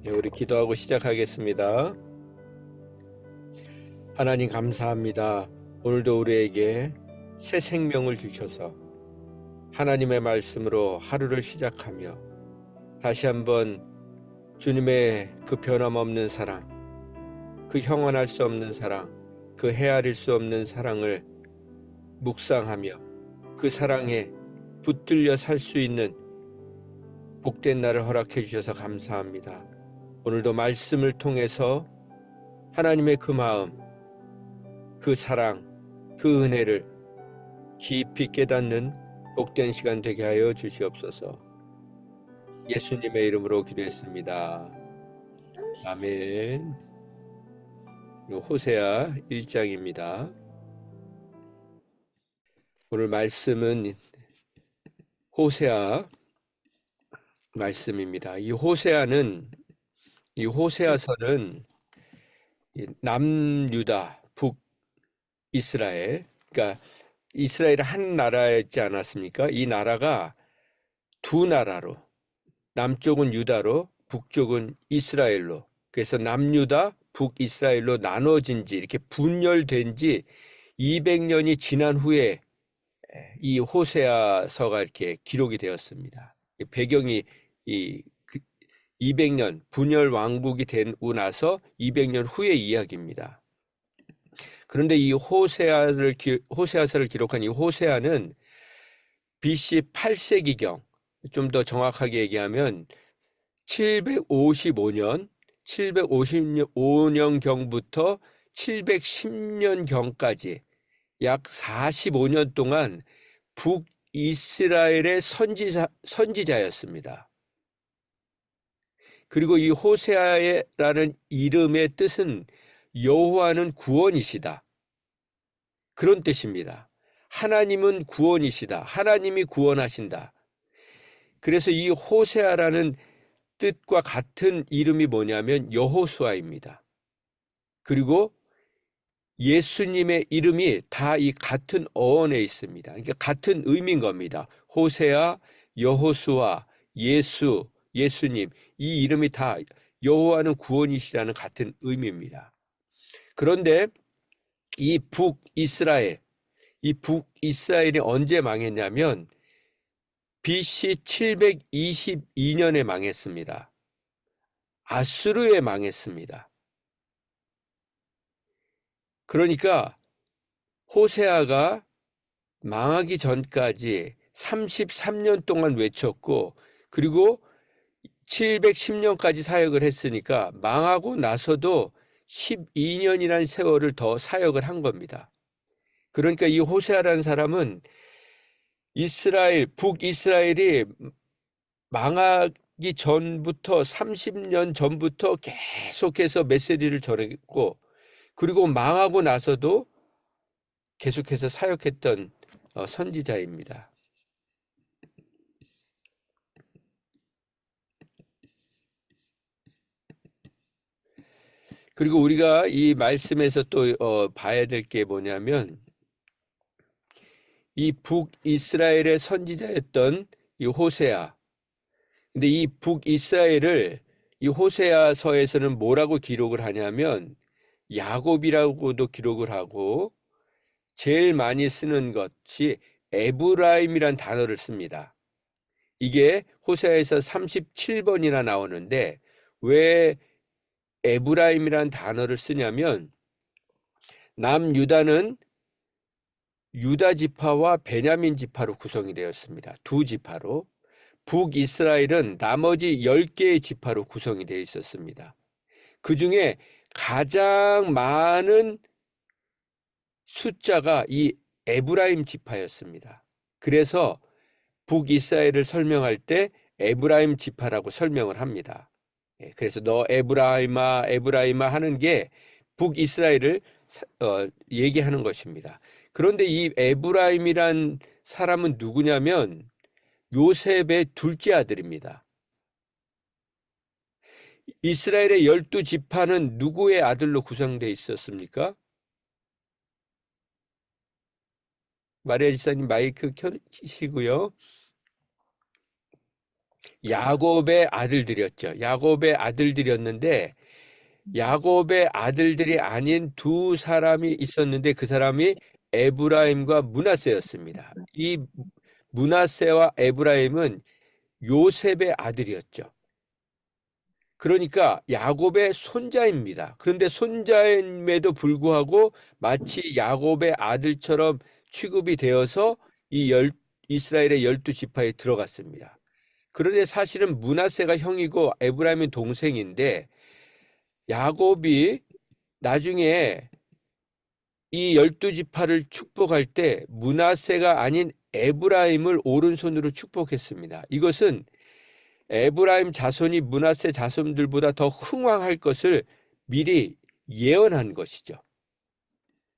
네, 우리 기도하고 시작하겠습니다. 하나님 감사합니다. 오늘도 우리에게 새 생명을 주셔서 하나님의 말씀으로 하루를 시작하며 다시 한번 주님의 그 변함없는 사랑, 그 형언할 수 없는 사랑, 그 헤아릴 수 없는 사랑을 묵상하며 그 사랑에 붙들려 살 수 있는 복된 날을 허락해 주셔서 감사합니다. 오늘도 말씀을 통해서 하나님의 그 마음, 그 사랑, 그 은혜를 깊이 깨닫는 복된 시간 되게 하여 주시옵소서. 예수님의 이름으로 기도했습니다. 아멘. 호세아 1장입니다. 오늘 말씀은 호세아 말씀입니다. 이 호세아서는 남유다, 북이스라엘, 그러니까 이스라엘은 한 나라였지 않았습니까? 이 나라가 두 나라로, 남쪽은 유다로 북쪽은 이스라엘로, 그래서 남유다 북이스라엘로 나눠진 지, 이렇게 분열된 지 200년이 지난 후에 이 호세아서가 이렇게 기록이 되었습니다. 배경이 이 200년 분열 왕국이 되고 나서 200년 후의 이야기입니다. 그런데 이 호세아서를 기록한 이 호세아는 BC 8세기경, 좀 더 정확하게 얘기하면 755년경부터 710년경까지 약 45년 동안 북이스라엘의 선지자였습니다. 그리고 이 호세아라는 이름의 뜻은 여호와는 구원이시다, 그런 뜻입니다. 하나님은 구원이시다. 하나님이 구원하신다. 그래서 이 호세아라는 뜻과 같은 이름이 뭐냐면 여호수아입니다. 그리고 예수님의 이름이 다 이 같은 어원에 있습니다. 그러니까 같은 의미인 겁니다. 호세아, 여호수아, 예수, 예수님, 이 이름이 다 여호와는 구원이시라는 같은 의미입니다. 그런데 이 북이스라엘이 언제 망했냐면 BC 722년에 망했습니다. 아수르에 망했습니다. 그러니까 호세아가 망하기 전까지 33년 동안 외쳤고, 그리고 710년까지 사역을 했으니까 망하고 나서도 12년이라는 세월을 더 사역을 한 겁니다. 그러니까 이 호세아라는 사람은 북이스라엘이 망하기 전부터 30년 전부터 계속해서 메시지를 전했고, 그리고 망하고 나서도 계속해서 사역했던 선지자입니다. 그리고 우리가 이 말씀에서 또 봐야 될 게 뭐냐면, 이 북이스라엘의 선지자였던 이 호세아, 근데 이 북이스라엘을 이 호세아서에서는 뭐라고 기록을 하냐면 야곱이라고도 기록을 하고, 제일 많이 쓰는 것이 에브라임이란 단어를 씁니다. 이게 호세아에서 37번이나 나오는데, 왜 에브라임이란 단어를 쓰냐면 남유다는 유다 지파와 베냐민 지파로 구성이 되었습니다. 두 지파로. 북이스라엘은 나머지 10개의 지파로 구성이 되어 있었습니다. 그 중에 가장 많은 숫자가 이 에브라임 지파였습니다. 그래서 북이스라엘을 설명할 때 에브라임 지파라고 설명을 합니다. 그래서 너 에브라임아 에브라임아 하는 게 북이스라엘을 얘기하는 것입니다. 그런데 이 에브라임이란 사람은 누구냐면 요셉의 둘째 아들입니다. 이스라엘의 12지파는 누구의 아들로 구성되어 있었습니까? 마리아 지사님 마이크 켜시고요. 야곱의 아들들이었죠. 야곱의 아들들이었는데 야곱의 아들들이 아닌 두 사람이 있었는데 그 사람이 에브라임과 므낫세였습니다. 이 므낫세와 에브라임은 요셉의 아들이었죠. 그러니까 야곱의 손자입니다. 그런데 손자임에도 불구하고 마치 야곱의 아들처럼 취급이 되어서 이스라엘의 12지파에 들어갔습니다. 그런데 사실은 므낫세가 형이고 에브라임은 동생인데 야곱이 나중에 이 12지파를 축복할 때 므낫세가 아닌 에브라임을 오른손으로 축복했습니다. 이것은 에브라임 자손이 므낫세 자손들보다 더 흥왕할 것을 미리 예언한 것이죠.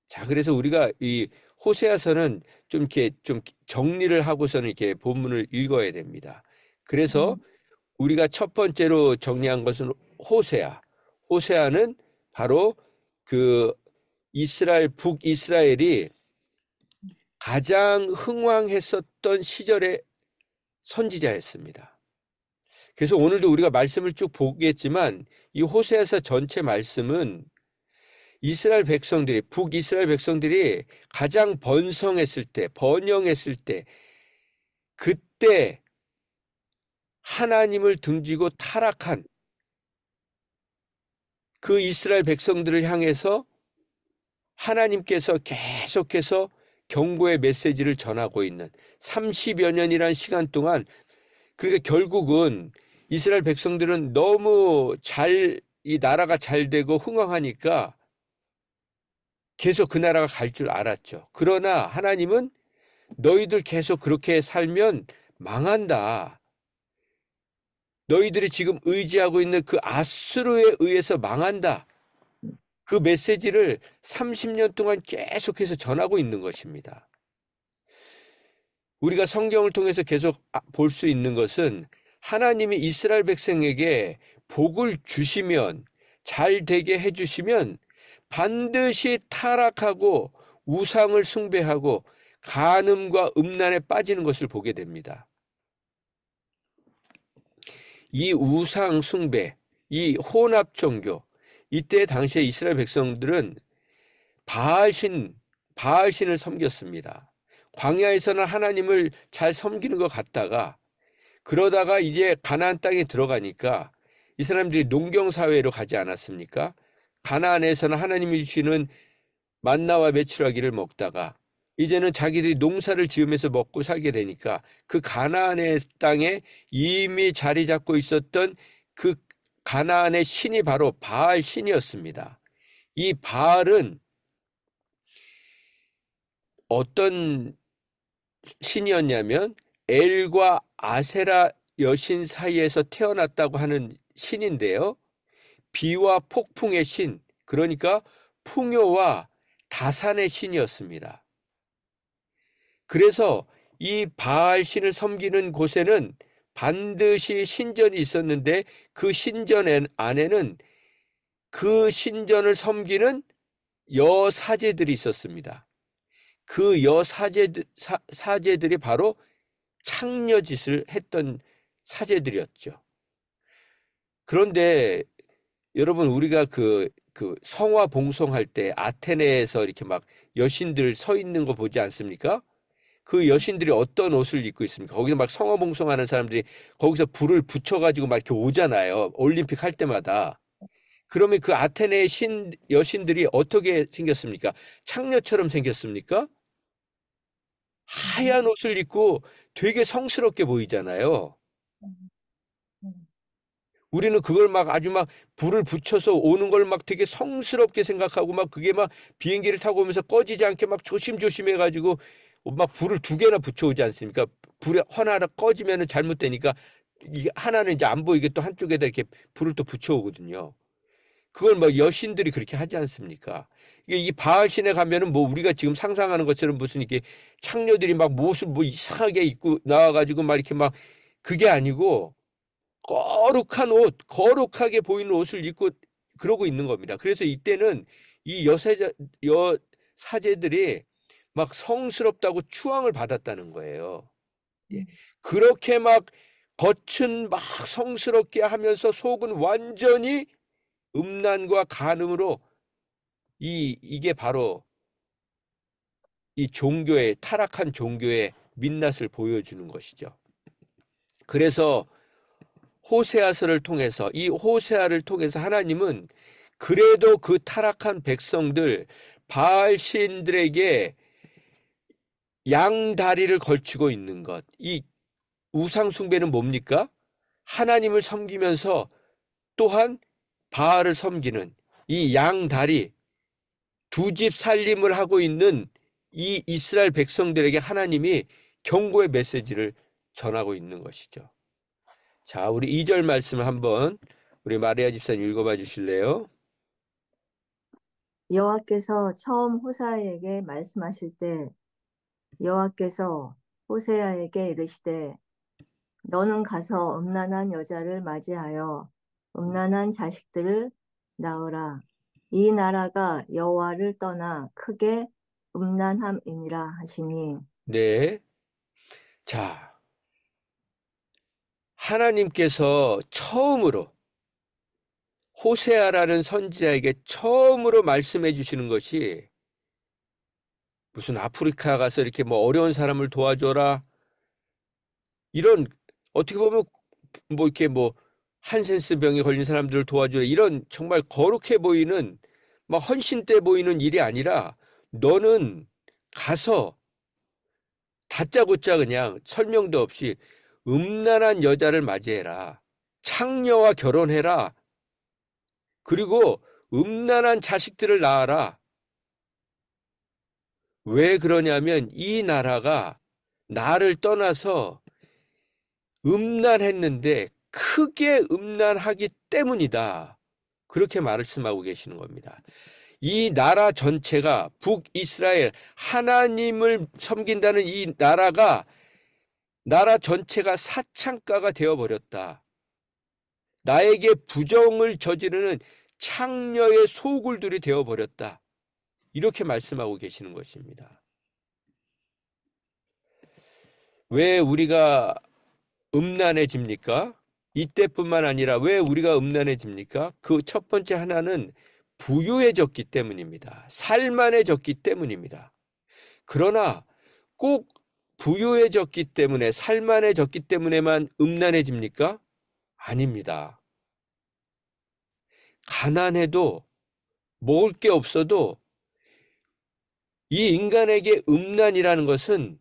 자, 그래서 우리가 이 호세아서는 좀 이렇게 좀 정리를 하고서는 이렇게 본문을 읽어야 됩니다. 그래서 우리가 첫 번째로 정리한 것은 호세아. 호세아는 바로 그 북이스라엘이 가장 흥왕했었던 시절의 선지자였습니다. 그래서 오늘도 우리가 말씀을 쭉 보겠지만 이 호세아서 전체 말씀은 북이스라엘 백성들이 가장 번성했을 때, 번영했을 때, 그때 하나님을 등지고 타락한 그 이스라엘 백성들을 향해서 하나님께서 계속해서 경고의 메시지를 전하고 있는 30여 년이라는 시간 동안, 그러니까 결국은 이스라엘 백성들은 너무 이 나라가 잘 되고 흥왕하니까 계속 그 나라가 갈 줄 알았죠. 그러나 하나님은 너희들 계속 그렇게 살면 망한다. 너희들이 지금 의지하고 있는 그 아수르에 의해서 망한다. 그 메시지를 30년 동안 계속해서 전하고 있는 것입니다. 우리가 성경을 통해서 계속 볼 수 있는 것은 하나님이 이스라엘 백성에게 복을 주시면, 잘 되게 해주시면 반드시 타락하고 우상을 숭배하고 간음과 음란에 빠지는 것을 보게 됩니다. 이 우상 숭배, 이 혼합 종교, 이때 당시에 이스라엘 백성들은 바알신을 섬겼습니다. 광야에서는 하나님을 잘 섬기는 것 같다가 그러다가 이제 가나안 땅에 들어가니까 이 사람들이 농경 사회로 가지 않았습니까? 가나안에서는 하나님이 주시는 만나와 메추라기를 먹다가 이제는 자기들이 농사를 지으면서 먹고 살게 되니까 그 가나안의 땅에 이미 자리 잡고 있었던 그 가나안의 신이 바로 바알 신이었습니다. 이 바알은 어떤 신이었냐면 엘과 아세라 여신 사이에서 태어났다고 하는 신인데요. 비와 폭풍의 신, 그러니까 풍요와 다산의 신이었습니다. 그래서 이 바알 신을 섬기는 곳에는 반드시 신전이 있었는데 그 신전 안에는 그 신전을 섬기는 여사제들이 있었습니다. 그 사제들이 바로 창녀짓을 했던 사제들이었죠. 그런데 여러분, 우리가 그 성화 봉송할 때 아테네에서 이렇게 막 여신들 서 있는 거 보지 않습니까? 그 여신들이 어떤 옷을 입고 있습니까? 거기서 막 성화 봉송하는 사람들이 거기서 불을 붙여가지고 막 이렇게 오잖아요. 올림픽 할 때마다. 그러면 그 아테네의 여신들이 어떻게 생겼습니까? 창녀처럼 생겼습니까? 하얀 옷을 입고 되게 성스럽게 보이잖아요. 우리는 그걸 막 아주 막 불을 붙여서 오는 걸 막 되게 성스럽게 생각하고 막 그게 막 비행기를 타고 오면서 꺼지지 않게 막 조심조심 해가지고 막 불을 두 개나 붙여오지 않습니까? 불에 하나가 꺼지면은 잘못되니까 이게 하나는 이제 안 보이게 또 한쪽에다 이렇게 불을 또 붙여오거든요. 그걸 뭐 여신들이 그렇게 하지 않습니까? 이게 이 바알 신에 가면은 뭐 우리가 지금 상상하는 것처럼 무슨 이렇게 창녀들이 막 옷을 뭐 이상하게 입고 나와가지고 막 이렇게 막 그게 아니고 거룩한 옷, 거룩하게 보이는 옷을 입고 그러고 있는 겁니다. 그래서 이때는 이 여사제들이 막 성스럽다고 추앙을 받았다는 거예요. 예. 그렇게 막 겉은 막 성스럽게 하면서 속은 완전히 음란과 간음으로 이게 바로 이 종교의 타락한 종교의 민낯을 보여주는 것이죠. 그래서 호세아서를 통해서 이 호세아를 통해서 하나님은 그래도 그 타락한 백성들 바알 신들에게 양 다리를 걸치고 있는 것. 이 우상 숭배는 뭡니까? 하나님을 섬기면서 또한 바알을 섬기는 이 양 다리 두 집 살림을 하고 있는 이 이스라엘 백성들에게 하나님이 경고의 메시지를 전하고 있는 것이죠. 자, 우리 2절 말씀을 한번 우리 마리아 집사님 읽어봐 주실래요? 여호와께서 처음 호사에게 말씀하실 때 여호와께서 호세아에게 이르시되 너는 가서 음란한 여자를 맞이하여 음란한 자식들을 낳으라. 이 나라가 여호와를 떠나 크게 음란함이니라 하시니. 네. 자, 하나님께서 처음으로 호세아라는 선지자에게 처음으로 말씀해 주시는 것이 무슨 아프리카 가서 이렇게 뭐 어려운 사람을 도와줘라. 이런 어떻게 보면 뭐 이렇게 뭐 한센스 병에 걸린 사람들을 도와줘라. 이런 정말 거룩해 보이는 막 헌신돼 보이는 일이 아니라 너는 가서 다짜고짜 그냥 설명도 없이 음란한 여자를 맞이해라. 창녀와 결혼해라. 그리고 음란한 자식들을 낳아라. 왜 그러냐면 이 나라가 나를 떠나서 음란했는데 크게 음란하기 때문이다. 그렇게 말씀하고 계시는 겁니다. 이 나라 전체가 북이스라엘 하나님을 섬긴다는 이 나라가 나라 전체가 사창가가 되어버렸다. 나에게 부정을 저지르는 창녀의 소굴들이 되어버렸다. 이렇게 말씀하고 계시는 것입니다. 왜 우리가 음란해집니까? 이때뿐만 아니라 왜 우리가 음란해집니까? 그 첫 번째 하나는 부유해졌기 때문입니다. 살만해졌기 때문입니다. 그러나 꼭 부유해졌기 때문에 살만해졌기 때문에만 음란해집니까? 아닙니다. 가난해도 먹을 게 없어도 이 인간에게 음란이라는 것은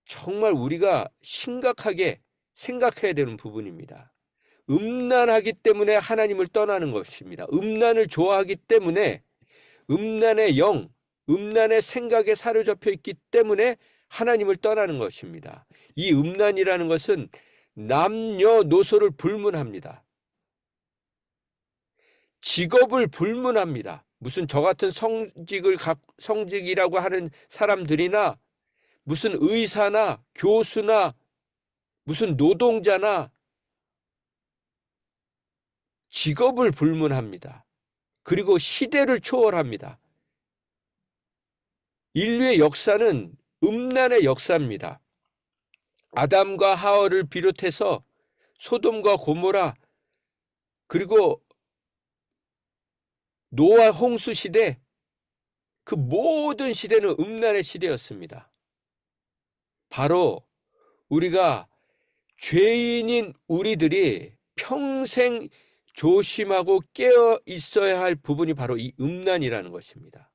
정말 우리가 심각하게 생각해야 되는 부분입니다. 음란하기 때문에 하나님을 떠나는 것입니다. 음란을 좋아하기 때문에 음란의 영, 음란의 생각에 사로잡혀 있기 때문에 하나님을 떠나는 것입니다. 이 음란이라는 것은 남녀노소를 불문합니다. 직업을 불문합니다. 무슨 저 같은 성직이라고 하는 사람들이나 무슨 의사나 교수나 무슨 노동자나 직업을 불문합니다. 그리고 시대를 초월합니다. 인류의 역사는 음란의 역사입니다. 아담과 하와를 비롯해서 소돔과 고모라 그리고 노아 홍수 시대 그 모든 시대는 음란의 시대였습니다. 바로 우리가 죄인인 우리들이 평생 조심하고 깨어 있어야 할 부분이 바로 이 음란이라는 것입니다.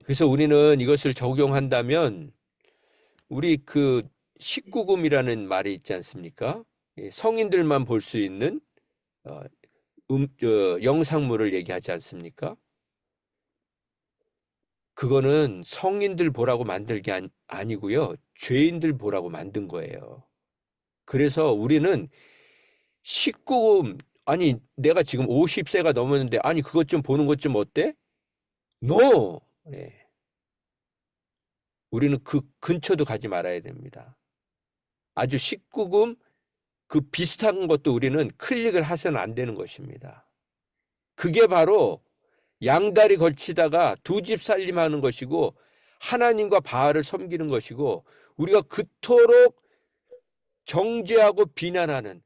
그래서 우리는 이것을 적용한다면 우리 그 19금이라는 말이 있지 않습니까? 성인들만 볼 수 있는 영상물을 얘기하지 않습니까? 그거는 성인들 보라고 만들 게 아니고요. 죄인들 보라고 만든 거예요. 그래서 우리는 19금, 아니, 내가 지금 50세가 넘었는데, 아니, 그것 좀 보는 것 좀 어때? No! 네. 우리는 그 근처도 가지 말아야 됩니다. 아주 19금 그 비슷한 것도 우리는 클릭을 해서는 안 되는 것입니다. 그게 바로 양다리 걸치다가 두 집 살림하는 것이고 하나님과 바알을 섬기는 것이고 우리가 그토록 정죄하고 비난하는,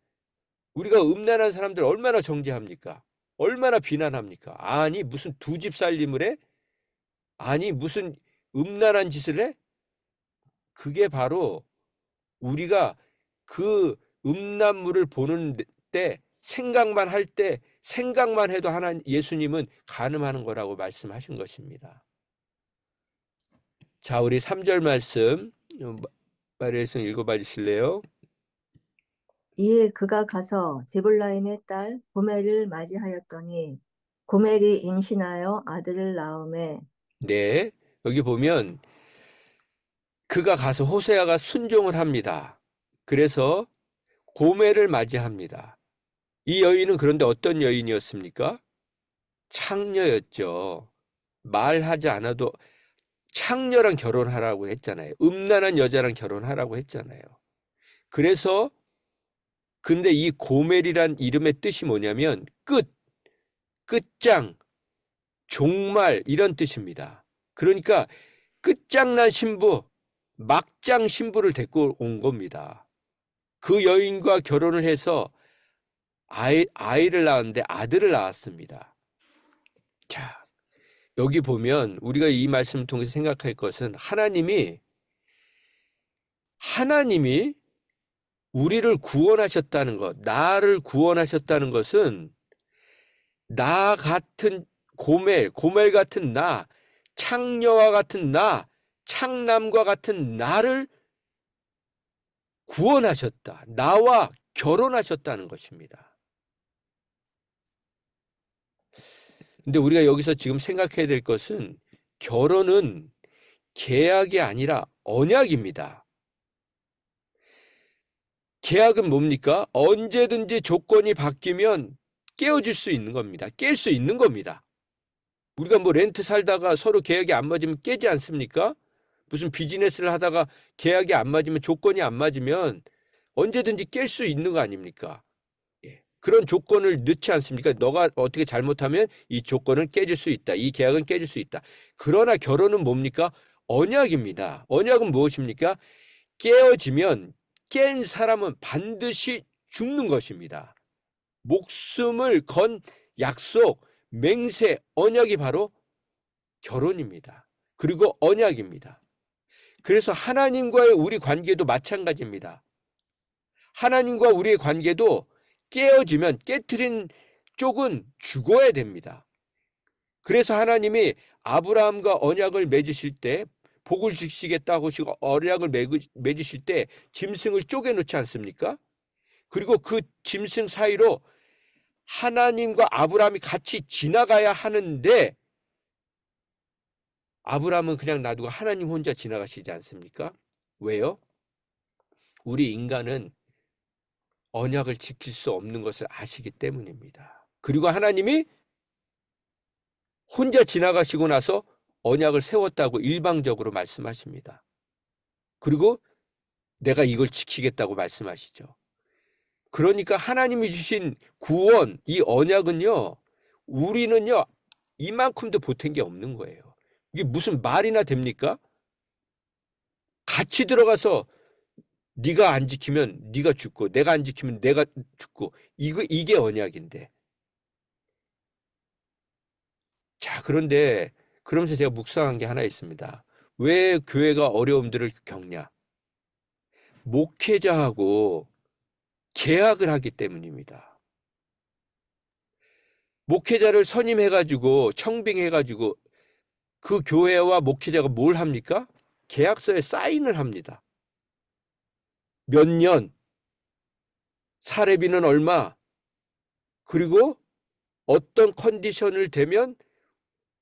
우리가 음란한 사람들 얼마나 정죄합니까? 얼마나 비난합니까? 아니 무슨 두 집 살림을 해? 아니 무슨 음란한 짓을 해? 그게 바로 우리가 그 음란물을 보는 때 생각만 해도 예수님은 간음하는 거라고 말씀하신 것입니다. 자, 우리 3절 말씀 마리아서 읽어봐 주실래요? 이에 그가 가서 디블라임의 딸 고멜을 맞이하였더니 고멜이 임신하여 아들을 낳음에 네, 여기 보면 그가 가서 호세아가 순종을 합니다. 그래서 고멜을 맞이합니다. 이 여인은 그런데 어떤 여인이었습니까? 창녀였죠. 말하지 않아도 창녀랑 결혼하라고 했잖아요. 음란한 여자랑 결혼하라고 했잖아요. 그래서 근데 이 고멜이란 이름의 뜻이 뭐냐면 끝장, 종말 이런 뜻입니다. 그러니까 끝장난 신부, 막장 신부를 데리고 온 겁니다. 그 여인과 결혼을 해서 아이를 낳았는데 아들을 낳았습니다. 자, 여기 보면 우리가 이 말씀을 통해서 생각할 것은 하나님이 우리를 구원하셨다는 것, 나를 구원하셨다는 것은 나 같은 고멜 같은 나, 창녀와 같은 나, 창남과 같은 나를 구원하셨다. 나와 결혼하셨다는 것입니다. 근데 우리가 여기서 지금 생각해야 될 것은 결혼은 계약이 아니라 언약입니다. 계약은 뭡니까? 언제든지 조건이 바뀌면 깨어질 수 있는 겁니다. 깰 수 있는 겁니다. 우리가 뭐 렌트 살다가 서로 계약이 안 맞으면 깨지 않습니까? 무슨 비즈니스를 하다가 계약이 안 맞으면 조건이 안 맞으면 언제든지 깰 수 있는 거 아닙니까? 예. 그런 조건을 넣지 않습니까? 너가 어떻게 잘못하면 이 조건은 깨질 수 있다. 이 계약은 깨질 수 있다. 그러나 결혼은 뭡니까? 언약입니다. 언약은 무엇입니까? 깨어지면 깬 사람은 반드시 죽는 것입니다. 목숨을 건 약속, 맹세, 언약이 바로 결혼입니다. 그리고 언약입니다. 그래서 하나님과의 우리 관계도 마찬가지입니다. 하나님과 우리의 관계도 깨어지면 깨트린 쪽은 죽어야 됩니다. 그래서 하나님이 아브라함과 언약을 맺으실 때 복을 주시겠다고 하시고 언약을 맺으실 때 짐승을 쪼개놓지 않습니까? 그리고 그 짐승 사이로 하나님과 아브라함이 같이 지나가야 하는데 아브라함은 그냥 놔두고 하나님 혼자 지나가시지 않습니까? 왜요? 우리 인간은 언약을 지킬 수 없는 것을 아시기 때문입니다. 그리고 하나님이 혼자 지나가시고 나서 언약을 세웠다고 일방적으로 말씀하십니다. 그리고 내가 이걸 지키겠다고 말씀하시죠. 그러니까 하나님이 주신 구원, 이 언약은요, 우리는요, 이만큼도 보탠 게 없는 거예요. 이게 무슨 말이나 됩니까? 같이 들어가서 네가 안 지키면 네가 죽고 내가 안 지키면 내가 죽고 이게 언약인데. 자, 그런데 그러면서 제가 묵상한 게 하나 있습니다. 왜 교회가 어려움들을 겪냐? 목회자하고 계약을 하기 때문입니다. 목회자를 선임해가지고 청빙해가지고 그 교회와 목회자가 뭘 합니까? 계약서에 사인을 합니다. 몇 년, 사례비는 얼마, 그리고 어떤 컨디션을 되면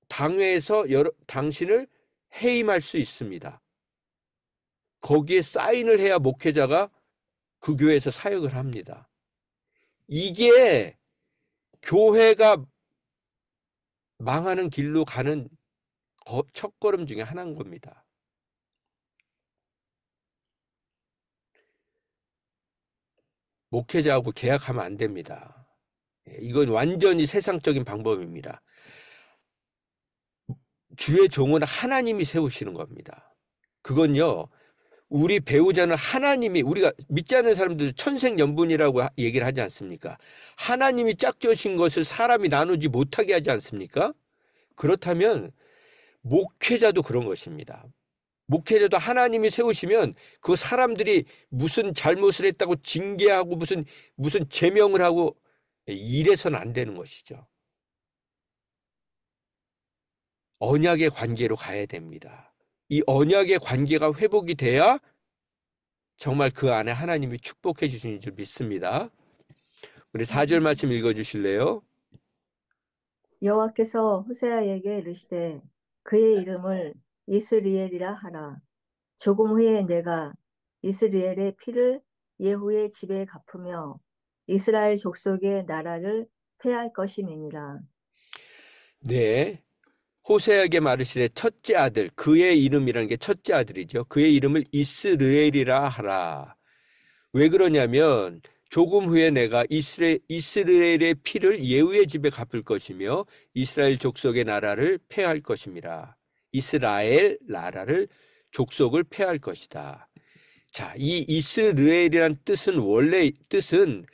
당회에서 당신을 해임할 수 있습니다. 거기에 사인을 해야 목회자가 그 교회에서 사역을 합니다. 이게 교회가 망하는 길로 가는 첫걸음 중에 하나인 겁니다. 목회자하고 계약하면 안 됩니다. 이건 완전히 세상적인 방법입니다. 주의 종은 하나님이 세우시는 겁니다. 그건요, 우리 배우자는 하나님이, 우리가 믿지 않는 사람들 천생연분이라고 얘기를 하지 않습니까? 하나님이 짝지으신 것을 사람이 나누지 못하게 하지 않습니까? 그렇다면 목회자도 그런 것입니다. 목회자도 하나님이 세우시면 그 사람들이 무슨 잘못을 했다고 징계하고 무슨 제명을 하고 이래서는 안 되는 것이죠. 언약의 관계로 가야 됩니다. 이 언약의 관계가 회복이 돼야 정말 그 안에 하나님이 축복해 주시는 줄 믿습니다. 우리 4절 말씀 읽어 주실래요? 여호와께서 호세아에게 이르시되 그의 이름을 이스리엘이라 하라. 조금 후에 내가 이스라엘의 피를 예후의 집에 갚으며 이스라엘 족속의 나라를 패할 것임이니라. 네. 호세아에게 말하시되 첫째 아들, 그의 이름이라는 게 첫째 아들이죠. 그의 이름을 이스르엘이라 하라. 왜 그러냐면 조금 후에 내가 이스라엘의 피를 예후의 집에 갚을 것이며 이스라엘 족속의 나라를 패할 것임이라. 이스라엘 나라를 족속을 패할 것이다. 자, 이 이스라엘이란 뜻은 원래 뜻은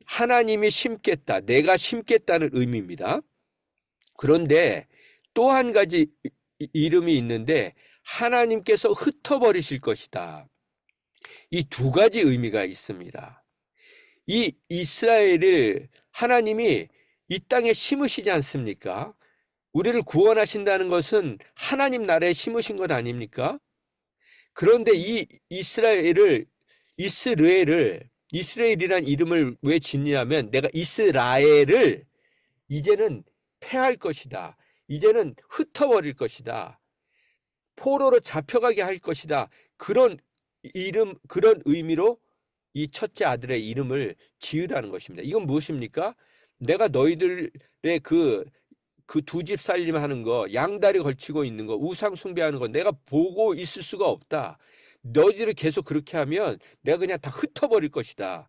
하나님이 심겠다, 내가 심겠다는 의미입니다. 그런데 또 한 가지 이름이 있는데 하나님께서 흩어버리실 것이다. 이 두 가지 의미가 있습니다. 이 이스라엘을 하나님이 이 땅에 심으시지 않습니까? 우리를 구원하신다는 것은 하나님 나라에 심으신 것 아닙니까? 그런데 이 이스라엘이란 이름을 왜 짓냐면 내가 이스라엘을 이제는 패할 것이다. 이제는 흩어버릴 것이다. 포로로 잡혀가게 할 것이다. 그런 그런 의미로 이 첫째 아들의 이름을 지으라는 것입니다. 이건 무엇입니까? 내가 너희들의 그 두 집 살림하는 거, 양다리 걸치고 있는 거, 우상 숭배하는 거 내가 보고 있을 수가 없다. 너희들이 계속 그렇게 하면 내가 그냥 다 흩어버릴 것이다.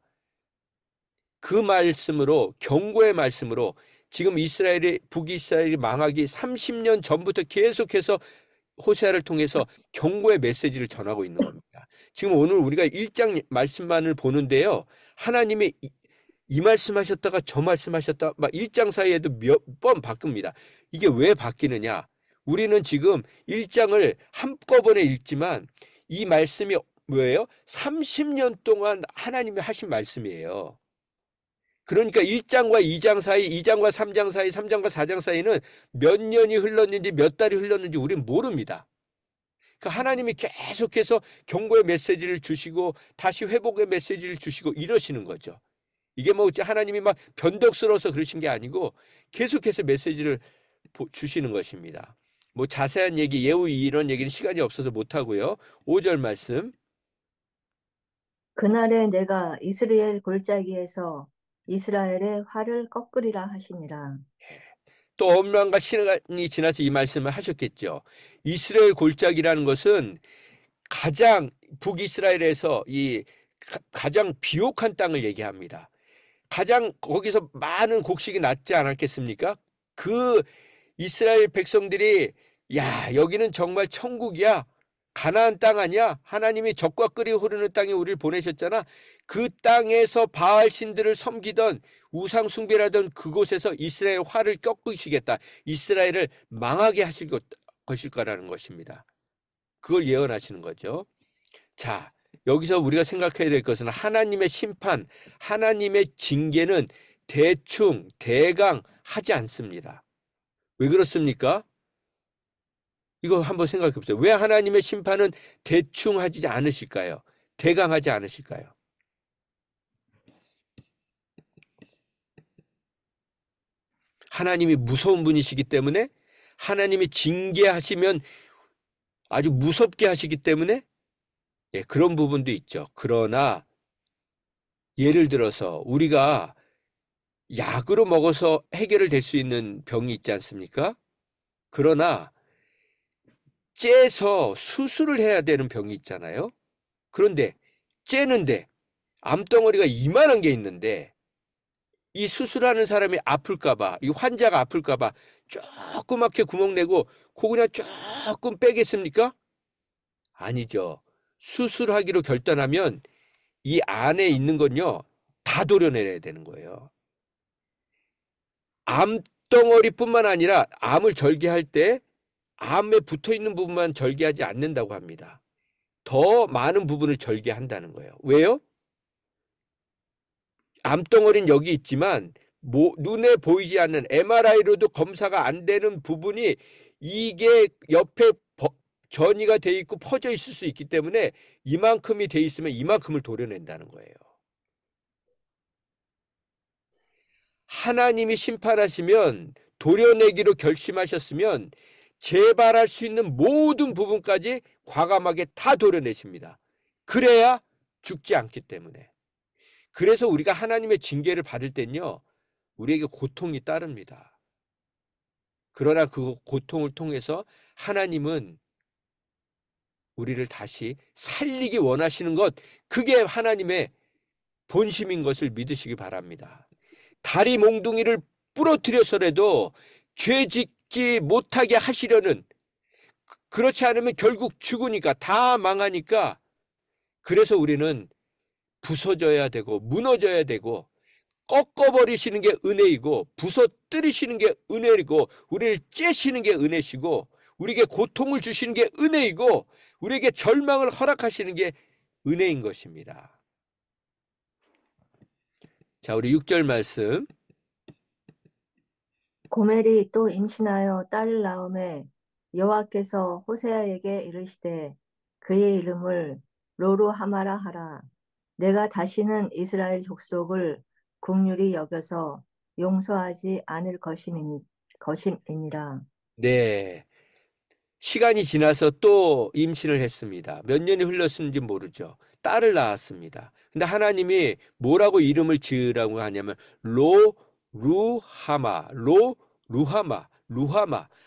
그 말씀으로, 경고의 말씀으로 지금 북이스라엘이 망하기 30년 전부터 계속해서 호세아를 통해서 경고의 메시지를 전하고 있는 겁니다. 지금 오늘 우리가 1장 말씀만을 보는데요. 하나님이 이 말씀하셨다가 저 말씀하셨다가 막 1장 사이에도 몇 번 바뀝니다. 이게 왜 바뀌느냐? 우리는 지금 1장을 한꺼번에 읽지만 이 말씀이 뭐예요? 30년 동안 하나님이 하신 말씀이에요. 그러니까 1장과 2장 사이, 2장과 3장 사이, 3장과 4장 사이는 몇 년이 흘렀는지 몇 달이 흘렀는지 우리는 모릅니다. 그러니까 하나님이 계속해서 경고의 메시지를 주시고 다시 회복의 메시지를 주시고 이러시는 거죠. 이게 뭐 하나님이 막 변덕스러워서 그러신 게 아니고 계속해서 메시지를 주시는 것입니다. 뭐 자세한 얘기, 예후 이런 얘기는 시간이 없어서 못하고요. 5절 말씀. 그날에 내가 이스라엘 골짜기에서 이스라엘의 활을 꺾으리라 하시니라. 또 엄란과 시간이 지나서 이 말씀을 하셨겠죠. 이스라엘 골짜기라는 것은 가장 북이스라엘에서 이 가장 비옥한 땅을 얘기합니다. 가장 거기서 많은 곡식이 났지 않았겠습니까? 그 이스라엘 백성들이 야, 여기는 정말 천국이야. 가나안 땅 아니야? 하나님이 젖과 꿀이 흐르는 땅에 우리를 보내셨잖아. 그 땅에서 바알 신들을 섬기던 우상 숭배라던 그곳에서 이스라엘 화를 꺾으시겠다. 이스라엘을 망하게 하실 것일 거라는 것입니다. 그걸 예언하시는 거죠. 자, 여기서 우리가 생각해야 될 것은 하나님의 심판, 하나님의 징계는 대충, 대강 하지 않습니다. 왜 그렇습니까? 이거 한번 생각해 보세요. 왜 하나님의 심판은 대충 하지 않으실까요? 대강하지 않으실까요? 하나님이 무서운 분이시기 때문에, 하나님이 징계하시면 아주 무섭게 하시기 때문에, 예, 그런 부분도 있죠. 그러나 예를 들어서 우리가 약으로 먹어서 해결을 될 수 있는 병이 있지 않습니까? 그러나 째서 수술을 해야 되는 병이 있잖아요. 그런데 째는데 암덩어리가 이만한 게 있는데 이 수술하는 사람이 아플까봐, 이 환자가 아플까봐 조그맣게 구멍 내고 코 그냥 조금 빼겠습니까? 아니죠. 수술하기로 결단하면 이 안에 있는 건요, 다 도려내야 되는 거예요. 암덩어리뿐만 아니라 암을 절개할 때 암에 붙어 있는 부분만 절개하지 않는다고 합니다. 더 많은 부분을 절개한다는 거예요. 왜요? 암덩어리는 여기 있지만 눈에 보이지 않는 MRI로도 검사가 안 되는 부분이 이게 옆에 전이가 돼 있고 퍼져 있을 수 있기 때문에 이만큼이 돼 있으면 이만큼을 도려낸다는 거예요. 하나님이 심판하시면 도려내기로 결심하셨으면 재발할 수 있는 모든 부분까지 과감하게 다 도려내십니다. 그래야 죽지 않기 때문에. 그래서 우리가 하나님의 징계를 받을 땐요, 우리에게 고통이 따릅니다. 그러나 그 고통을 통해서 하나님은 우리를 다시 살리기 원하시는 것, 그게 하나님의 본심인 것을 믿으시기 바랍니다. 다리 몽둥이를 부러뜨려서라도 죄 짓지 못하게 하시려는, 그렇지 않으면 결국 죽으니까, 다 망하니까, 그래서 우리는 부서져야 되고 무너져야 되고 꺾어버리시는 게 은혜이고 부서뜨리시는 게 은혜이고 우리를 째시는 게 은혜시고 우리에게 고통을 주시는 게 은혜이고 우리에게 절망을 허락하시는 게 은혜인 것입니다. 자, 우리 6절 말씀. 고멜이 또 임신하여 딸을 낳음에 여호와께서 호세아에게 이르시되 그의 이름을 로루하마라 하라. 내가 다시는 이스라엘 족속을 긍휼히 여겨서 용서하지 않을 것임이니라. 네, 시간이 지나서 또 임신을 했습니다. 몇 년이 흘렀는지 모르죠. 딸을 낳았습니다. 근데 하나님이 뭐라고 이름을 지으라고 하냐면 루하마.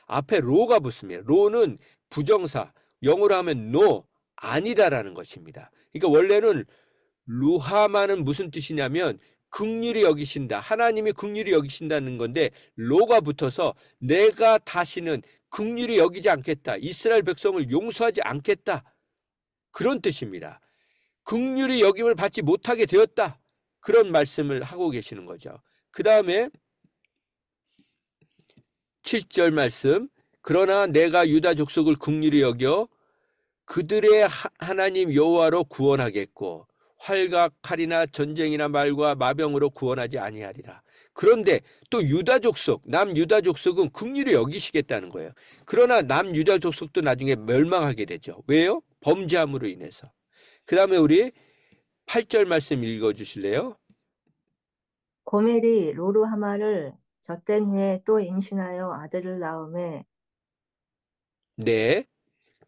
앞에 로가 붙습니다. 로는 부정사, 영어로 하면 no, 아니다라는 것입니다. 그러니까 원래는 루하마는 무슨 뜻이냐면 긍휼히 여기신다. 하나님이 긍휼히 여기신다는 건데 로가 붙어서 내가 다시는 긍휼히 여기지 않겠다. 이스라엘 백성을 용서하지 않겠다. 그런 뜻입니다. 긍휼히 여김을 받지 못하게 되었다. 그런 말씀을 하고 계시는 거죠. 그 다음에 7절 말씀. 그러나 내가 유다 족속을 긍휼히 여겨 그들의 하나님 여호와로 구원하겠고 활과 칼이나 전쟁이나 말과 마병으로 구원하지 아니하리라. 그런데 또 유다 족속, 남유다 족속은 긍휼히 여기시겠다는 거예요. 그러나 남유다 족속도 나중에 멸망하게 되죠. 왜요? 범죄함으로 인해서. 그 다음에 우리 8절 말씀 읽어주실래요? 고멜이 로루하마를 젖된 후에 또 임신하여 아들을 낳음에 네.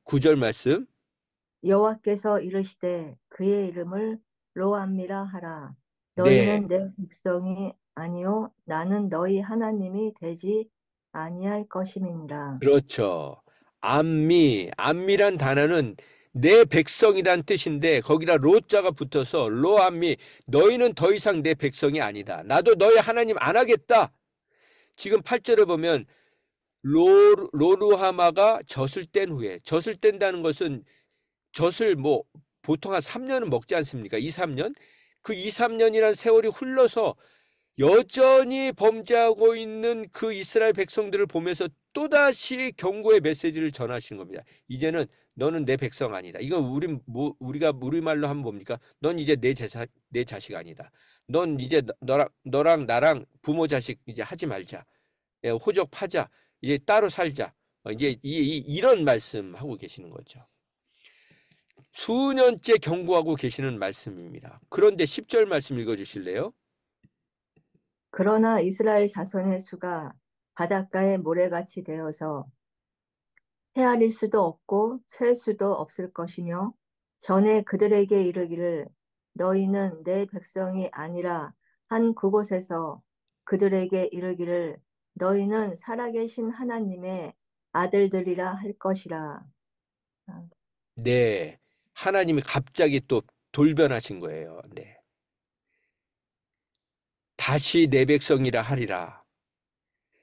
9절 말씀. 여호와께서 이르시되 그의 이름을 로암미라 하라. 네. 너희는 내 백성이 아니요 나는 너희 하나님이 되지 아니할 것임이니라. 그렇죠. 암미란 단어는 내 백성이란 뜻인데 거기다 로자가 붙어서 로암미, 너희는 더 이상 내 백성이 아니다. 나도 너희 하나님 안 하겠다. 지금 8절에 보면 로루하마가 젖을 뗀 후에, 젖을 뗀다는 것은 젖을 보통 한 3년은 먹지 않습니까? 2, 3년? 그 2, 3년이란 세월이 흘러서 여전히 범죄하고 있는 그 이스라엘 백성들을 보면서 또다시 경고의 메시지를 전하신 겁니다. 이제는 너는 내 백성 아니다. 이건 우리가 우리말로 하면 뭡니까? 넌 이제 내 자식 아니다. 넌 이제 너랑 나랑 부모 자식 이제 하지 말자. 예, 호적하자. 이제 따로 살자. 이제 이런 말씀하고 계시는 거죠. 수년째 경고하고 계시는 말씀입니다. 그런데 10절 말씀 읽어주실래요? 그러나 이스라엘 자손의 수가 바닷가의 모래같이 되어서 헤아릴 수도 없고 셀 수도 없을 것이며 전에 그들에게 이르기를 너희는 내 백성이 아니라 한 그곳에서 그들에게 이르기를 너희는 살아계신 하나님의 아들들이라 할 것이라. 네. 하나님이 갑자기 또 돌변하신 거예요. 네. 다시 내 백성이라 하리라.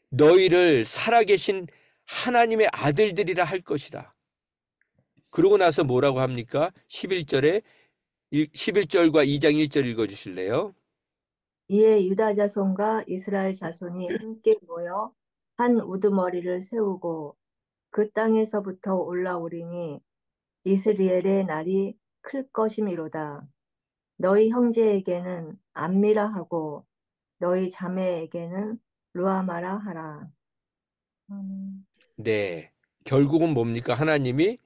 너희를 살아계신 하나님의 아들들이라 할 것이라. 그러고 나서 뭐라고 합니까? 11절과 2장 1절 읽어주실래요? 이에 유다 자손과 이스라엘 자손이 함께 모여 한 우두머리를 세우고 그 땅에서부터 올라오리니 이스라엘의 날이 클 것이미로다. 너희 형제에게는 암미라 하고 너희 자매에게는 루아마라 하라. 음, 네. 결국은 뭡니까? 하나님이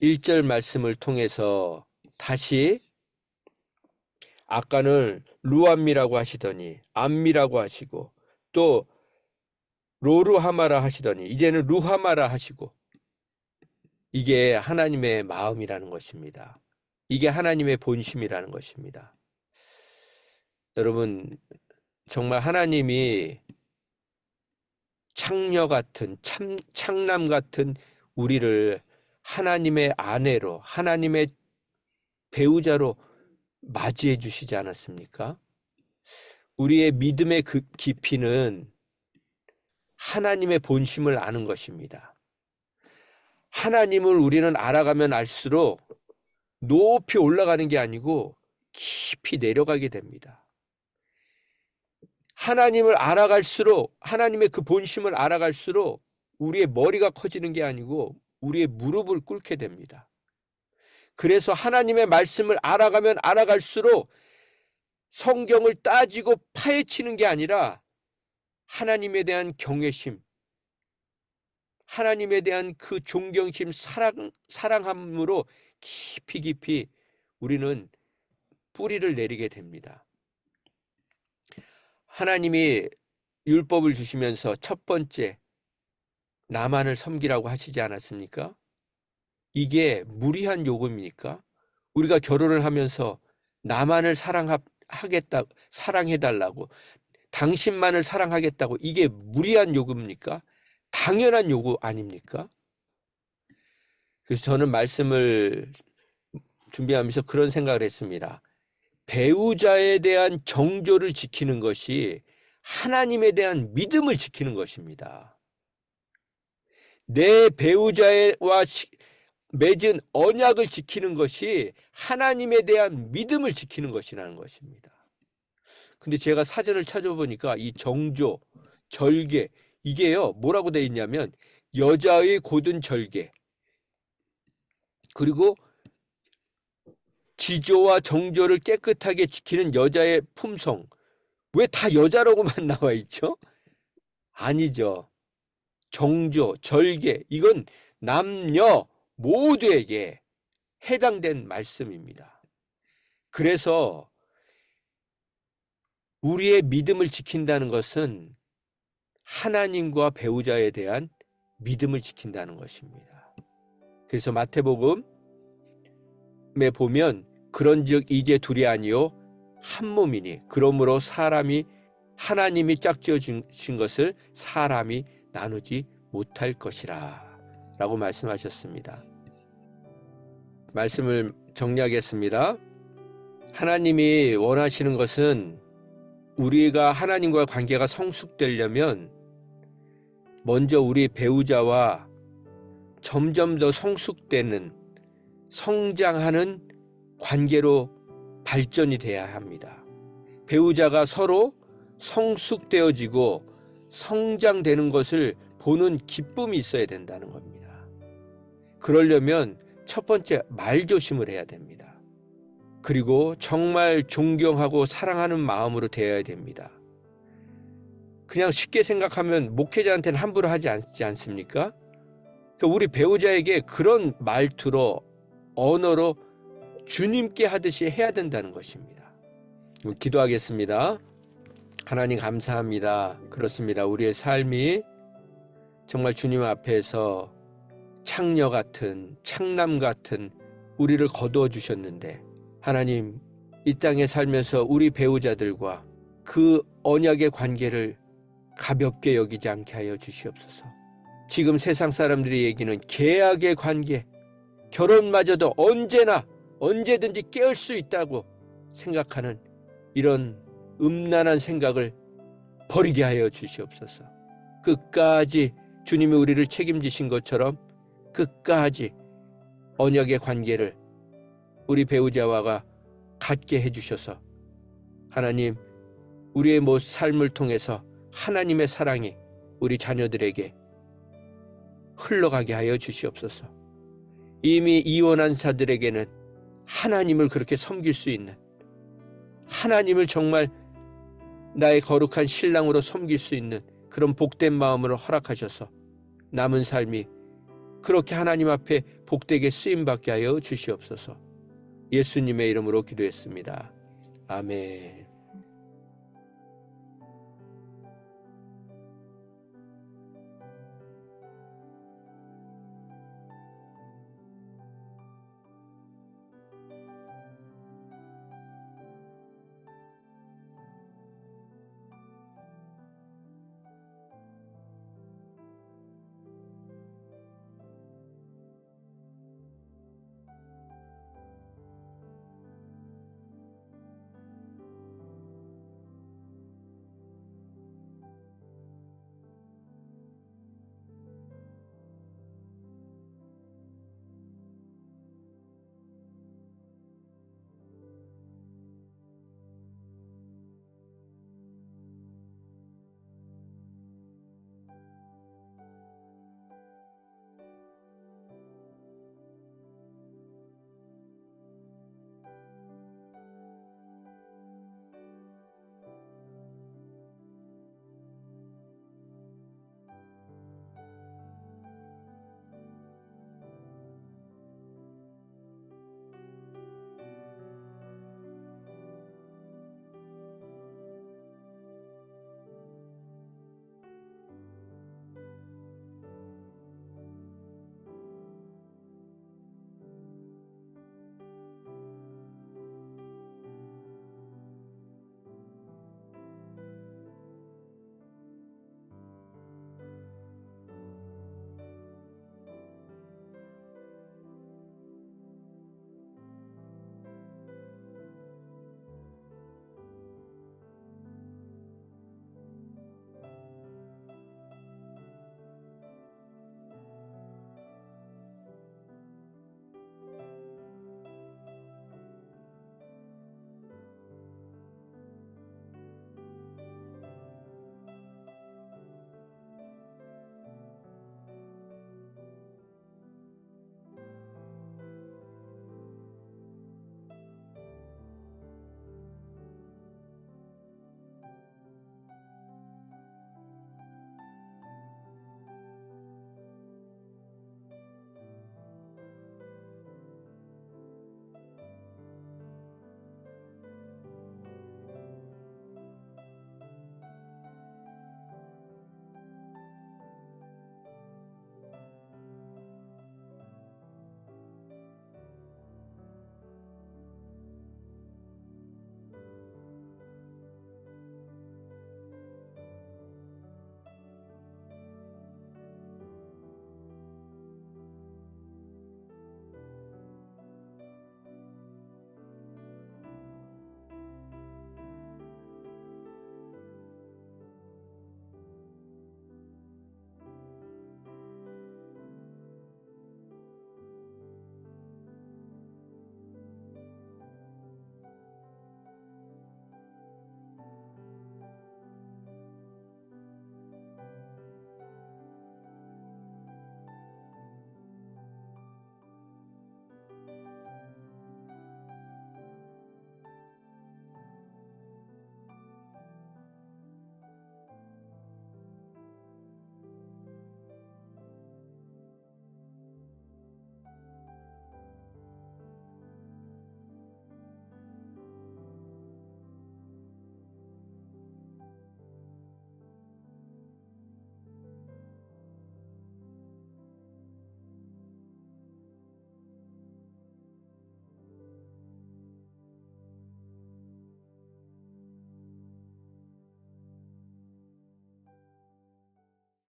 1절 말씀을 통해서 다시 아까는 루암미라고 하시더니 암미라고 하시고 또 로루하마라 하시더니 이제는 루하마라 하시고 이게 하나님의 마음이라는 것입니다. 이게 하나님의 본심이라는 것입니다. 여러분 정말 하나님이 창녀 같은 창남 같은 우리를 하나님의 아내로 하나님의 배우자로 맞이해 주시지 않았습니까? 우리의 믿음의 그 깊이는 하나님의 본심을 아는 것입니다. 하나님을 우리는 알아가면 알수록 높이 올라가는 게 아니고 깊이 내려가게 됩니다. 하나님을 알아갈수록 하나님의 그 본심을 알아갈수록 우리의 머리가 커지는 게 아니고 우리의 무릎을 꿇게 됩니다. 그래서 하나님의 말씀을 알아가면 알아갈수록 성경을 따지고 파헤치는 게 아니라 하나님에 대한 경외심, 하나님에 대한 그 존경심, 사랑함으로 깊이 우리는 뿌리를 내리게 됩니다. 하나님이 율법을 주시면서 첫 번째 나만을 섬기라고 하시지 않았습니까? 이게 무리한 요구입니까? 우리가 결혼을 하면서 나만을 사랑해달라고, 당신만을 사랑하겠다고 이게 무리한 요구입니까? 당연한 요구 아닙니까? 그래서 저는 말씀을 준비하면서 그런 생각을 했습니다. 배우자에 대한 정조를 지키는 것이 하나님에 대한 믿음을 지키는 것입니다. 내 배우자와 맺은 언약을 지키는 것이 하나님에 대한 믿음을 지키는 것이라는 것입니다. 근데 제가 사전을 찾아보니까 이 정조, 절개 이게요 뭐라고 되어 있냐면 여자의 고든 절개 그리고 지조와 정조를 깨끗하게 지키는 여자의 품성. 왜 다 여자라고만 나와 있죠? 아니죠. 정조, 절개 이건 남녀 모두에게 해당된 말씀입니다. 그래서 우리의 믿음을 지킨다는 것은 하나님과 배우자에 대한 믿음을 지킨다는 것입니다. 그래서 마태복음에 보면 그런즉 이제 둘이 아니요 한 몸이니 그러므로 하나님이 짝지어 주신 것을 사람이 나누지 못할 것이라 라고 말씀하셨습니다. 말씀을 정리하겠습니다. 하나님이 원하시는 것은 우리가 하나님과의 관계가 성숙되려면 먼저 우리 배우자와 점점 더 성숙되는 성장하는 관계로 발전이 돼야 합니다. 배우자가 서로 성숙되어지고 성장되는 것을 보는 기쁨이 있어야 된다는 겁니다. 그러려면 첫 번째 말조심을 해야 됩니다. 그리고 정말 존경하고 사랑하는 마음으로 대해야 됩니다. 그냥 쉽게 생각하면 목회자한테는 함부로 하지 않습니까? 우리 배우자에게 그런 말투로 언어로 주님께 하듯이 해야 된다는 것입니다. 기도하겠습니다. 하나님 감사합니다. 그렇습니다. 우리의 삶이 정말 주님 앞에서 창녀 같은 창남 같은 우리를 거두어 주셨는데 하나님 이 땅에 살면서 우리 배우자들과 그 언약의 관계를 가볍게 여기지 않게 하여 주시옵소서. 지금 세상 사람들이 얘기는 계약의 관계, 결혼마저도 언제든지 깨울 수 있다고 생각하는 이런 음란한 생각을 버리게 하여 주시옵소서. 끝까지 주님이 우리를 책임지신 것처럼 끝까지 언약의 관계를 우리 배우자와가 갖게 해주셔서 하나님, 우리의 삶을 통해서 하나님의 사랑이 우리 자녀들에게 흘러가게 하여 주시옵소서. 이미 이혼한 자들에게는 하나님을 그렇게 섬길 수 있는, 하나님을 정말 나의 거룩한 신랑으로 섬길 수 있는 그런 복된 마음을 허락하셔서 남은 삶이 그렇게 하나님 앞에 복되게 쓰임받게 하여 주시옵소서. 예수님의 이름으로 기도했습니다. 아멘.